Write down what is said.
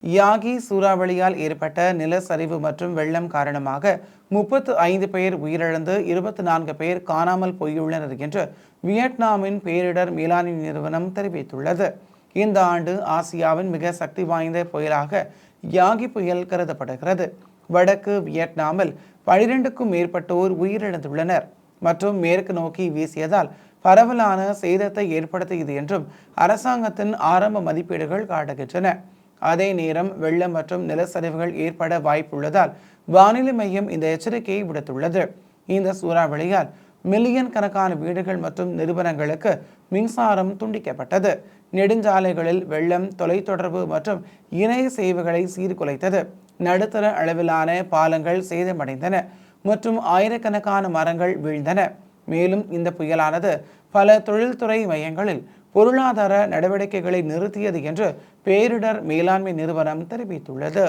யாகி சூறாவளியால் ஏற்பட்ட நிலச்சரிவு மற்றும் வெள்ளம் காரணமாக 35 பேர் உயிரிழந்து 24 பேர் காணாமல் போயுள்ளனர் என்று வியட்நாமின் பேரிடர் மேலாண்மை நிறுவனம் தெரிவித்துள்ளது. இந்த ஆண்டு ஆசியாவின் மிக சக்தி வாய்ந்த புயலாக யாகி புயல் கருதப்படுகிறது. வடக்கு வியட்நாமில் 12க்கும் மேற்பட்டோர் உயிரிழந்துள்ளனர் மற்றும் மேற்கு நோக்கி வீசியதால் பரவலான சேதத்தை ஏற்படுத்தியது என்றும் அரசாங்கத்தின் ஆரம்ப மதிப்பீடுகள் காட்டுகின்றன. அதே நேரம் வெள்ளம் மற்றும் நிலச்சரிவுகள் ஏற்பட வாய்ப்புள்ளதால் வானிலை மையம் இந்த எச்சரிக்கையை விடுத்துள்ளது. இந்த சூறாவளியால் மில்லியன் கணக்கான வீடுகள் மற்றும் நிறுவனங்களுக்கு மின்சாரம் துண்டிக்கப்பட்டது. நெடுஞ்சாலைகளில் வெள்ளம் தொலைத்தொடர்பு மற்றும் இணைய சேவைகளை சீர்குலைத்தது. நடுத்தர அளவிலான பாலங்கள் சேதமடைந்தன மற்றும் ஆயிரக்கணக்கான மரங்கள் வீழ்ந்தன. மேலும் இந்த புயலானது பல தொழில்துறை மையங்களில் பொருளாதார நடவடிக்கைகளை நிறுத்தியது என்று பேரிடர் மேலாண்மை நிறுவனம் தெரிவித்துள்ளது.